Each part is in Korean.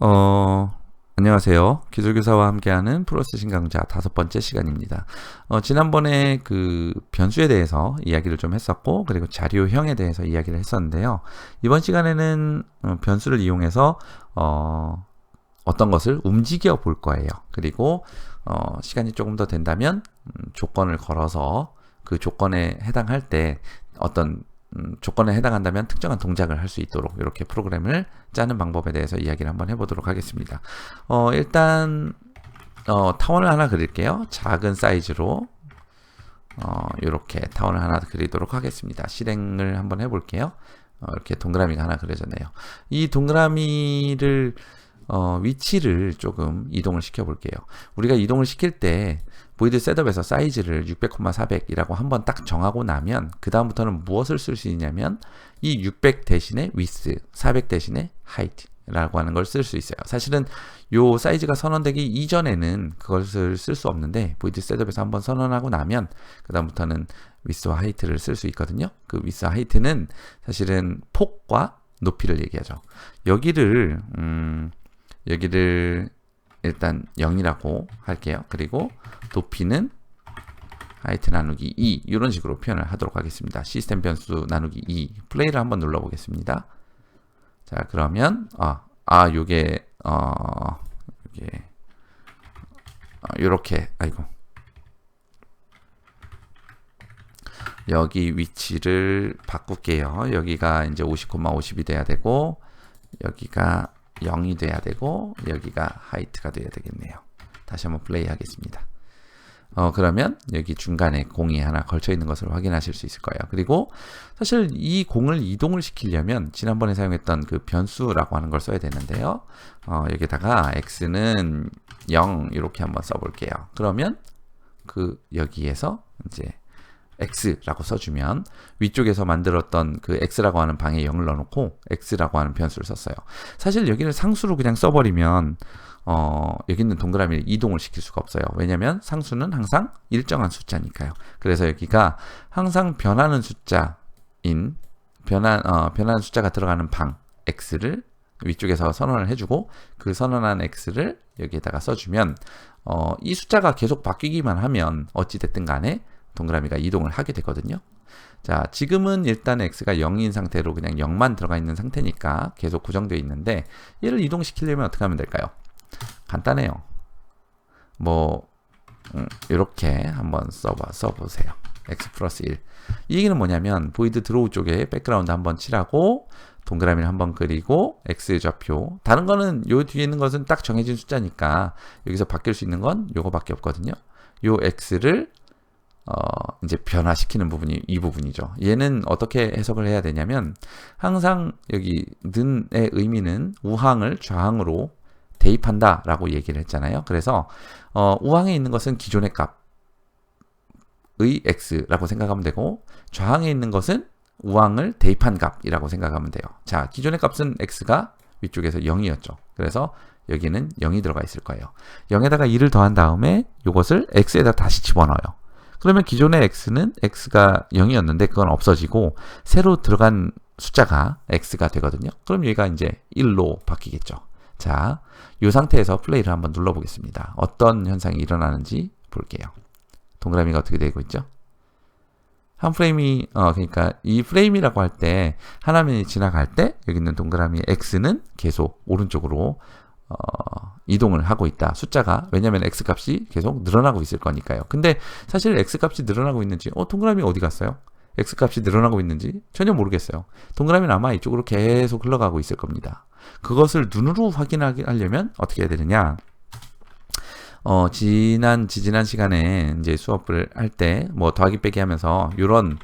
어, 안녕하세요. 기술교사와 함께하는 프로세싱 강좌 5번째 시간입니다. 지난번에 그 변수에 대해서 이야기를 좀 했었고, 그리고 자료형에 대해서 이야기를 했었는데요. 이번 시간에는 변수를 이용해서 어떤 것을 움직여 볼 거예요. 그리고 시간이 조금 더 된다면 조건을 걸어서 그 조건에 해당할 때 어떤 조건에 해당한다면 특정한 동작을 할 수 있도록 이렇게 프로그램을 짜는 방법에 대해서 이야기를 한번 해보도록 하겠습니다. 일단 타원을 하나 그릴게요. 작은 사이즈로 이렇게 타원을 하나 그리도록 하겠습니다. 실행을 한번 해볼게요. 이렇게 동그라미가 하나 그려졌네요. 이 동그라미를 위치를 조금 이동을 시켜 볼게요. 우리가 이동을 시킬 때 보이드 셋업에서 사이즈를 600,400이라고 한번 딱 정하고 나면 그 다음부터는 무엇을 쓸 수 있냐면 이 600 대신에 width, 400 대신에 height 라고 하는 걸 쓸 수 있어요. 사실은 요 사이즈가 선언되기 이전에는 그것을 쓸 수 없는데 보이드 셋업에서 한번 선언하고 나면 그 다음부터는 width와 height를 쓸 수 있거든요. 그 width와 height는 사실은 폭과 높이를 얘기하죠. 여기를 일단 0이라고 할게요. 그리고 높이는 하이트 나누기 2 이런 식으로 표현을 하도록 하겠습니다. 시스템 변수 나누기 2 플레이를 한번 눌러 보겠습니다. 자, 그러면 요게 요렇게 여기 위치를 바꿀게요. 여기가 이제 50,50이 돼야 되고 여기가 0이 돼야 되고 여기가 하이트가 돼야 되겠네요. 다시 한번 플레이 하겠습니다. 그러면 여기 중간에 공이 하나 걸쳐 있는 것을 확인하실 수 있을 거예요. 그리고 사실 이 공을 이동을 시키려면 지난번에 사용했던 그 변수라고 하는 걸 써야 되는데요. 여기다가 x는 0 이렇게 한번 써볼게요. 그러면 그 여기에서 이제 x라고 써주면 위쪽에서 만들었던 그 x라고 하는 방에 0을 넣어놓고 x라고 하는 변수를 썼어요. 사실 여기를 상수로 그냥 써버리면 여기 있는 동그라미를 이동을 시킬 수가 없어요. 왜냐면 상수는 항상 일정한 숫자니까요. 그래서 여기가 항상 변하는 숫자인 변하는 숫자가 들어가는 방 x를 위쪽에서 선언을 해주고 그 선언한 x를 여기에다가 써주면 이 숫자가 계속 바뀌기만 하면 어찌됐든 간에 동그라미가 이동을 하게 되거든요. 자, 지금은 일단 x가 0인 상태로 그냥 0만 들어가 있는 상태니까 계속 고정되어 있는데 얘를 이동시키려면 어떻게 하면 될까요? 간단해요. 이렇게 한번 써보세요. x 플러스 1. 이 얘기는 뭐냐면 보이드 드로우 쪽에 백그라운드 한번 칠하고 동그라미를 한번 그리고 x 좌표. 다른 거는 요 뒤에 있는 것은 딱 정해진 숫자니까 여기서 바뀔 수 있는 건 요거밖에 없거든요. 요 x를 이제 변화시키는 부분이 이 부분이죠. 얘는 어떻게 해석을 해야 되냐면 항상 여기 는의 의미는 우항을 좌항으로 대입한다 라고 얘기를 했잖아요. 그래서 우항에 있는 것은 기존의 값의 x라고 생각하면 되고 좌항에 있는 것은 우항을 대입한 값이라고 생각하면 돼요. 자, 기존의 값은 x가 위쪽에서 0이었죠. 그래서 여기는 0이 들어가 있을 거예요. 0에다가 2를 더한 다음에 이것을 x에다 다시 집어넣어요. 그러면 기존의 x는 x가 0이었는데 그건 없어지고 새로 들어간 숫자가 x가 되거든요. 그럼 얘가 이제 1로 바뀌겠죠. 자, 이 상태에서 플레이를 한번 눌러보겠습니다. 어떤 현상이 일어나는지 볼게요. 동그라미가 어떻게 되고 있죠? 한 프레임이 그러니까 이 프레임이라고 할 때 하나면이 지나갈 때 여기 있는 동그라미 x는 계속 오른쪽으로 이동을 하고 있다. 숫자가 왜냐면 x값이 계속 늘어나고 있을 거니까요. 근데 사실 x값이 늘어나고 있는지 동그라미 어디 갔어요? x값이 늘어나고 있는지 전혀 모르겠어요. 동그라미는 아마 이쪽으로 계속 흘러가고 있을 겁니다. 그것을 눈으로 확인하려면 어떻게 해야 되느냐? 지지난 시간에 이제 수업을 할 때 더하기 빼기 하면서 이런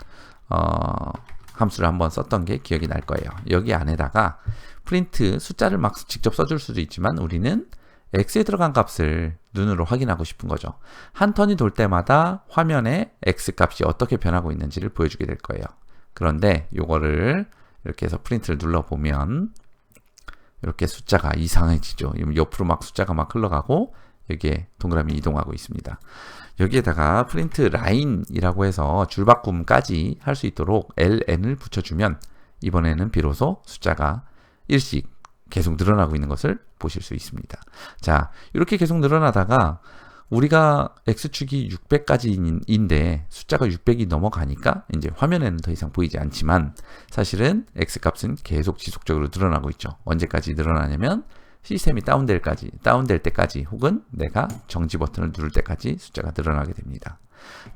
함수를 한번 썼던 게 기억이 날 거예요. 여기 안에다가 프린트 숫자를 막 직접 써줄 수도 있지만 우리는 x에 들어간 값을 눈으로 확인하고 싶은 거죠. 한 턴이 돌 때마다 화면에 x 값이 어떻게 변하고 있는지를 보여주게 될 거예요. 그런데 요거를 이렇게 해서 프린트를 눌러보면 이렇게 숫자가 이상해지죠. 옆으로 막 숫자가 막 흘러가고 여기에 동그라미 이동하고 있습니다. 여기에다가 프린트 라인이라고 해서 줄바꿈까지 할 수 있도록 ln을 붙여주면 이번에는 비로소 숫자가 일씩 계속 늘어나고 있는 것을 보실 수 있습니다. 자, 이렇게 계속 늘어나다가 우리가 x축이 600까지인데 숫자가 600이 넘어가니까 이제 화면에는 더 이상 보이지 않지만 사실은 x값은 계속 지속적으로 늘어나고 있죠. 언제까지 늘어나냐면 시스템이 다운될 때까지 혹은 내가 정지 버튼을 누를 때까지 숫자가 늘어나게 됩니다.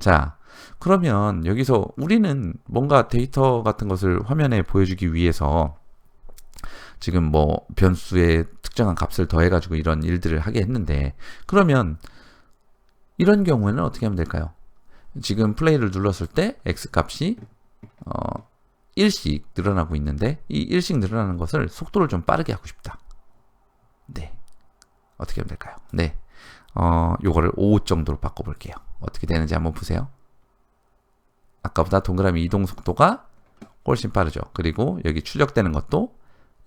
자, 그러면 여기서 우리는 뭔가 데이터 같은 것을 화면에 보여주기 위해서 지금 뭐 변수에 특정한 값을 더해가지고 이런 일들을 하게 했는데, 그러면 이런 경우에는 어떻게 하면 될까요? 지금 플레이를 눌렀을 때 x값이 1씩 늘어나고 있는데 이 1씩 늘어나는 것을 속도를 좀 빠르게 하고 싶다. 네. 어떻게 하면 될까요? 네. 요거를 5 정도로 바꿔볼게요. 어떻게 되는지 한번 보세요. 아까보다 동그라미 이동 속도가 훨씬 빠르죠. 그리고 여기 출력되는 것도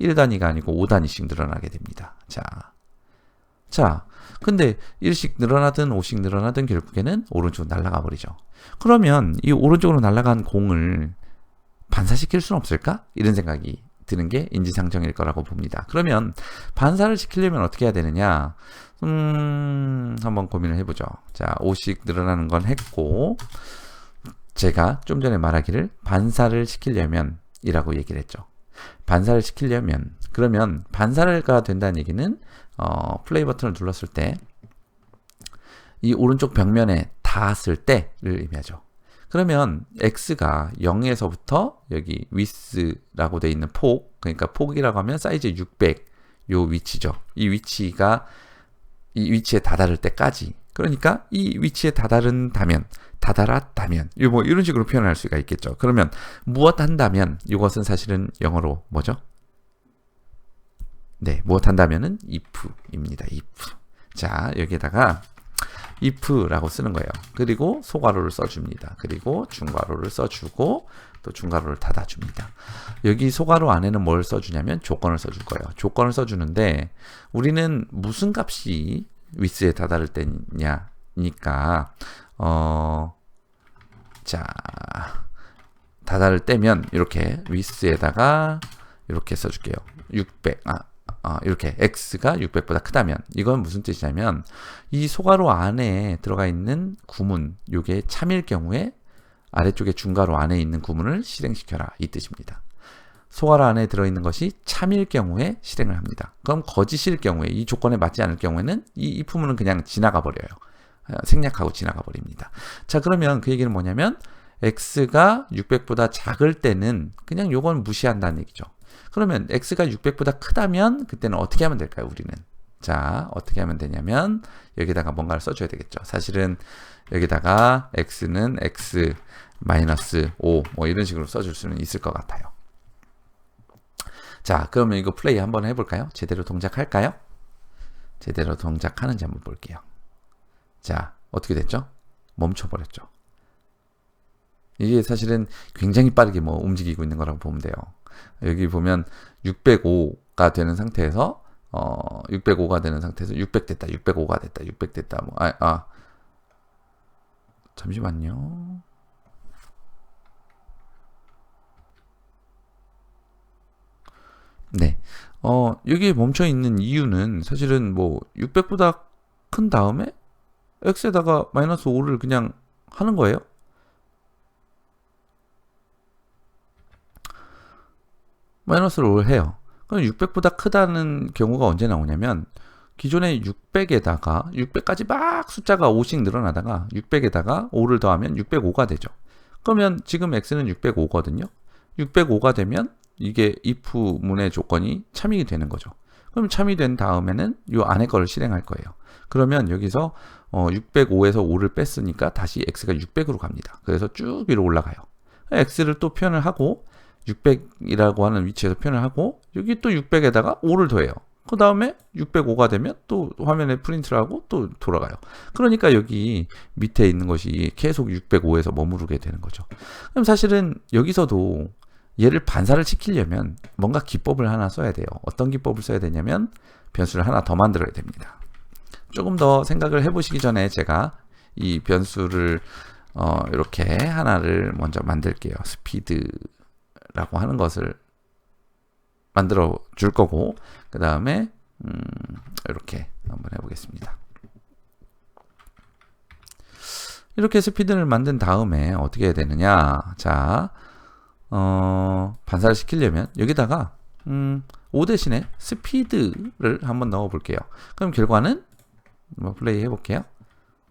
1단위가 아니고 5단위씩 늘어나게 됩니다. 자, 근데 1씩 늘어나든 5씩 늘어나든 결국에는 오른쪽으로 날아가 버리죠. 그러면 이 오른쪽으로 날아간 공을 반사시킬 수는 없을까? 이런 생각이 드는 게 인지상정일 거라고 봅니다. 그러면 반사를 시키려면 어떻게 해야 되느냐? 한번 고민을 해보죠. 자, 5씩 늘어나는 건 했고, 제가 좀 전에 말하기를 반사를 시키려면 이라고 얘기를 했죠. 반사를 시키려면, 그러면 반사가 된다는 얘기는 플레이 버튼을 눌렀을 때 이 오른쪽 벽면에 닿았을 때를 의미하죠. 그러면 x가 0에서부터 여기 width라고 되어 있는 폭, 그러니까 폭이라고 하면 사이즈 600 요 위치죠. 이 위치에 다다를 때까지, 그러니까 이 위치에 다다랐다면 뭐 이런 식으로 표현할 수가 있겠죠. 그러면 무엇 한다면, 이것은 사실은 영어로 뭐죠? 네, 무엇 한다면은 if입니다. if. 자, 여기에다가 if라고 쓰는 거예요. 그리고 소괄호를 써줍니다. 그리고 중괄호를 써주고 또 중괄호를 닫아줍니다. 여기 소괄호 안에는 뭘 써주냐면 조건을 써줄 거예요. 조건을 써주는데 우리는 무슨 값이 width에 다다를 때냐니까 자, 다다를 때면 이렇게 width에다가 이렇게 써줄게요. 600 이렇게 x가 600보다 크다면, 이건 무슨 뜻이냐면 이 소괄호 안에 들어가 있는 구문, 요게 참일 경우에 아래쪽에 중괄호 안에 있는 구문을 실행시켜라, 이 뜻입니다. 소괄호 안에 들어있는 것이 참일 경우에 실행을 합니다. 그럼 거짓일 경우에, 이 조건에 맞지 않을 경우에는 이 if문은 그냥 지나가 버려요. 생략하고 지나가 버립니다. 자, 그러면 그 얘기는 뭐냐면 x가 600보다 작을 때는 그냥 요건 무시한다는 얘기죠. 그러면 x가 600보다 크다면 그때는 어떻게 하면 될까요, 우리는? 자, 어떻게 하면 되냐면 여기다가 뭔가를 써줘야 되겠죠. 사실은 여기다가 x는 x 마이너스 5 뭐 이런 식으로 써줄 수는 있을 것 같아요. 자, 그러면 이거 플레이 한번 해볼까요? 제대로 동작할까요? 제대로 동작하는지 한번 볼게요. 자, 어떻게 됐죠? 멈춰버렸죠. 이게 사실은 굉장히 빠르게 뭐 움직이고 있는 거라고 보면 돼요. 여기 보면 605가 되는 상태에서 605가 되는 상태에서 600 됐다, 605가 됐다, 600 됐다. 뭐 잠시만요. 네. 여기 멈춰 있는 이유는 사실은 뭐 600보다 큰 다음에 x에다가 마이너스 5를 그냥 하는 거예요. 마이너스를 5를 해요. 그럼 600보다 크다는 경우가 언제 나오냐면 기존의 600까지 막 숫자가 5씩 늘어나다가 600에다가 5를 더하면 605가 되죠. 그러면 지금 x는 605거든요. 605가 되면 이게 if 문의 조건이 참이 되는 거죠. 그럼 참이 된 다음에는 이 안에 거를 실행할 거예요. 그러면 여기서 605에서 5를 뺐으니까 다시 x가 600으로 갑니다. 그래서 쭉 위로 올라가요. x를 또 표현을 하고 600이라고 하는 위치에서 표현을 하고 여기 또 600에다가 5를 더해요. 그 다음에 605가 되면 또 화면에 프린트를 하고 또 돌아가요. 그러니까 여기 밑에 있는 것이 계속 605에서 머무르게 되는 거죠. 그럼 사실은 여기서도 얘를 반사를 시키려면 뭔가 기법을 하나 써야 돼요. 어떤 기법을 써야 되냐면 변수를 하나 더 만들어야 됩니다. 조금 더 생각을 해보시기 전에 제가 이 변수를 이렇게 하나를 먼저 만들게요. 스피드라고 하는 것을 만들어 줄 거고, 그 다음에 이렇게 한번 해보겠습니다. 이렇게 스피드를 만든 다음에 어떻게 해야 되느냐. 자, 반사를 시키려면 여기다가 5 대신에 스피드를 한번 넣어 볼게요. 그럼 결과는 플레이 해볼게요.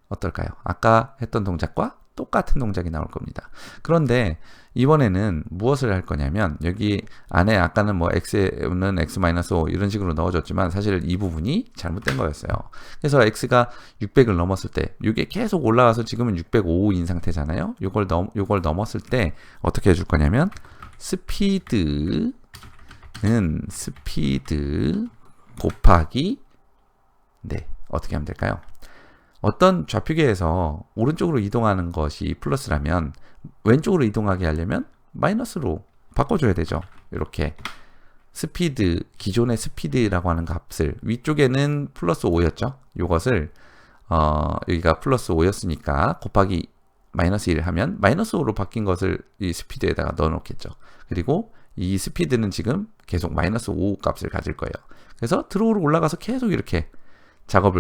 어떨까요? 아까 했던 동작과 똑같은 동작이 나올 겁니다. 그런데 이번에는 무엇을 할 거냐면, 여기 안에 아까는 뭐 x는 x-5 이런 식으로 넣어줬지만 사실 이 부분이 잘못된 거였어요. 그래서 x가 600을 넘었을 때, 이게 계속 올라가서 지금은 605인 상태잖아요. 요걸 넘었을 때 어떻게 해줄 거냐면, 스피드 곱하기, 네, 어떻게 하면 될까요? 어떤 좌표계에서 오른쪽으로 이동하는 것이 플러스라면 왼쪽으로 이동하게 하려면 마이너스로 바꿔줘야 되죠. 이렇게 스피드, 기존의 스피드라고 하는 값을, 위쪽에는 플러스 5였죠. 이것을 여기가 플러스 5였으니까 곱하기 마이너스 1 하면 마이너스 5로 바뀐 것을 이 스피드에다가 넣어 놓겠죠. 그리고 이 스피드는 지금 계속 마이너스 5 값을 가질 거예요. 그래서 드로우로 올라가서 계속 이렇게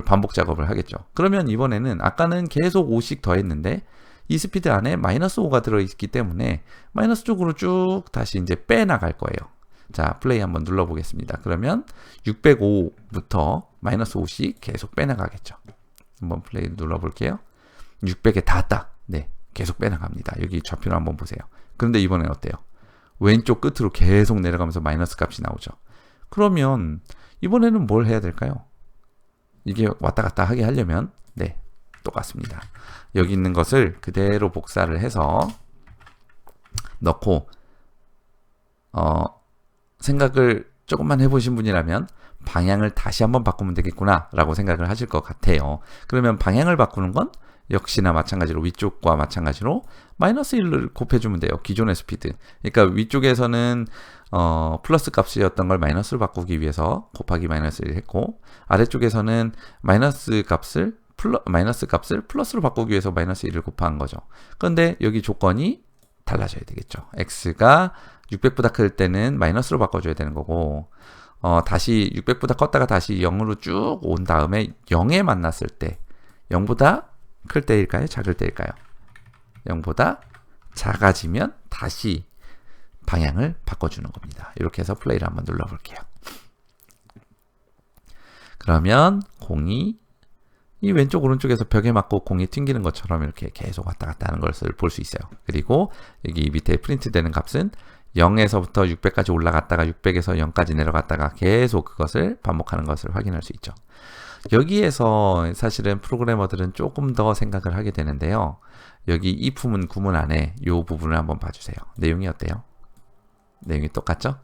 반복 작업을 하겠죠. 그러면 이번에는 아까는 계속 5씩 더했는데 이 스피드 안에 마이너스 5가 들어있기 때문에 마이너스 쪽으로 쭉 다시 이제 빼나갈 거예요. 자, 플레이 한번 눌러보겠습니다. 그러면 605부터 마이너스 5씩 계속 빼나가겠죠. 한번 플레이 눌러볼게요. 600에 닿았다. 네, 계속 빼나갑니다. 여기 좌표를 한번 보세요. 그런데 이번엔 어때요? 왼쪽 끝으로 계속 내려가면서 마이너스 값이 나오죠. 그러면 이번에는 뭘 해야 될까요? 이게 왔다 갔다 하게 하려면, 네, 똑같습니다. 여기 있는 것을 그대로 복사를 해서 넣고, 생각을 조금만 해보신 분이라면 방향을 다시 한번 바꾸면 되겠구나 라고 생각을 하실 것 같아요. 그러면 방향을 바꾸는 건 역시나 마찬가지로 위쪽과 마찬가지로 마이너스 1을 곱해주면 돼요. 기존의 스피드. 그러니까 위쪽에서는 플러스 값이었던 걸 마이너스로 바꾸기 위해서 곱하기 마이너스 1을 했고, 아래쪽에서는 마이너스 값을 플러스로 바꾸기 위해서 마이너스 1을 곱한 거죠. 그런데 여기 조건이 달라져야 되겠죠. x가 600보다 클 때는 마이너스로 바꿔줘야 되는 거고, 다시 600보다 컸다가 다시 0으로 쭉 온 다음에 0에 만났을 때 0보다 클 때일까요? 작을 때일까요? 0보다 작아지면 다시 방향을 바꿔주는 겁니다. 이렇게 해서 플레이를 한번 눌러볼게요. 그러면 공이 이 왼쪽 오른쪽에서 벽에 맞고 공이 튕기는 것처럼 이렇게 계속 왔다 갔다 하는 것을 볼 수 있어요. 그리고 여기 밑에 프린트 되는 값은 0에서부터 600까지 올라갔다가 600에서 0까지 내려갔다가 계속 그것을 반복하는 것을 확인할 수 있죠. 여기에서 사실은 프로그래머들은 조금 더 생각을 하게 되는데요. 여기 if문 구문 안에 이 부분을 한번 봐주세요. 내용이 어때요? 내용이 똑같죠?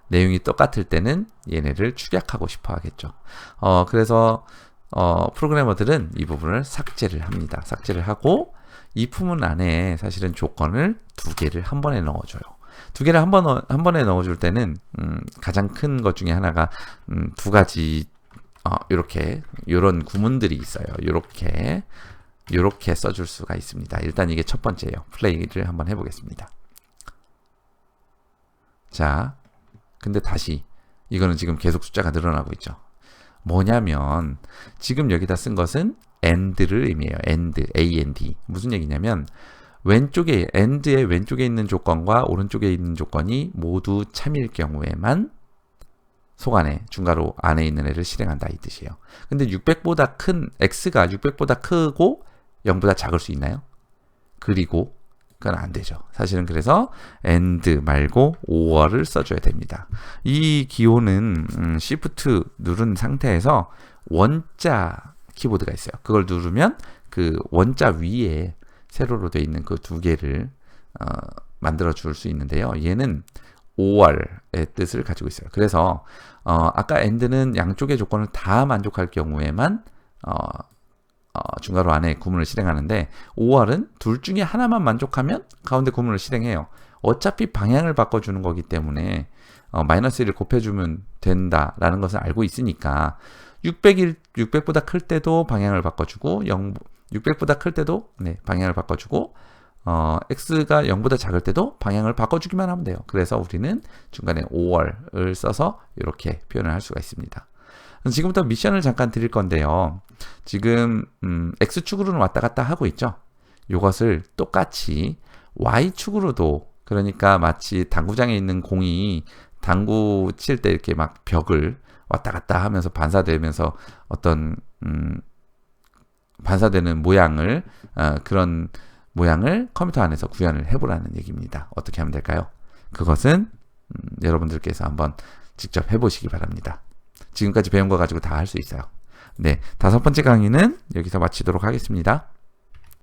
내용이 똑같을 때는 얘네를 축약하고 싶어 하겠죠. 그래서 프로그래머들은 이 부분을 삭제를 합니다. 삭제를 하고 if문 안에 사실은 조건을 2개를 한 번에 넣어줘요. 2개를 한 번에 넣어줄 때는 가장 큰 것 중에 하나가 2가지 이런 구문들이 있어요. 이렇게 써줄 수가 있습니다. 일단 이게 첫 번째예요. 플레이를 한번 해보겠습니다. 자, 근데 다시 이거는 지금 계속 숫자가 늘어나고 있죠. 뭐냐면 지금 여기다 쓴 것은 AND를 의미해요. AND. 무슨 얘기냐면 AND의 왼쪽에 있는 조건과 오른쪽에 있는 조건이 모두 참일 경우에만 속안에 중괄호 안에 있는 애를 실행한다 이 뜻이에요. 근데 600보다 큰 x가 600보다 크고 0보다 작을 수 있나요? 그리고 그건 안 되죠. 사실은 그래서 AND 말고 OR을 써줘야 됩니다. 이 기호는 Shift 누른 상태에서 원자 키보드가 있어요. 그걸 누르면 그 원자 위에 세로로 되어 있는 그 2개를 만들어 줄 수 있는데요. 얘는 OR의 뜻을 가지고 있어요. 그래서 아까 AND는 양쪽의 조건을 다 만족할 경우에만 중괄호 안에 구문을 실행하는데, OR은 둘 중에 하나만 만족하면 가운데 구문을 실행해요. 어차피 방향을 바꿔주는 거기 때문에 마이너스 1을 곱해주면 된다라는 것을 알고 있으니까 600보다 클 때도 방향을 바꿔주고 600보다 클 때도 방향을 바꿔주고 x가 0보다 작을 때도 방향을 바꿔주기만 하면 돼요. 그래서 우리는 중간에 5월을 써서 이렇게 표현을 할 수가 있습니다. 지금부터 미션을 잠깐 드릴 건데요. 지금 x축으로는 왔다 갔다 하고 있죠. 이것을 똑같이 y축으로도, 그러니까 마치 당구장에 있는 공이 당구 칠 때 이렇게 막 벽을 왔다 갔다 하면서 반사되면서 어떤 반사되는 모양을 그런 모양을 컴퓨터 안에서 구현을 해보라는 얘기입니다. 어떻게 하면 될까요? 그것은 여러분들께서 한번 직접 해보시기 바랍니다. 지금까지 배운 거 가지고 다 할 수 있어요. 네, 5번째 강의는 여기서 마치도록 하겠습니다.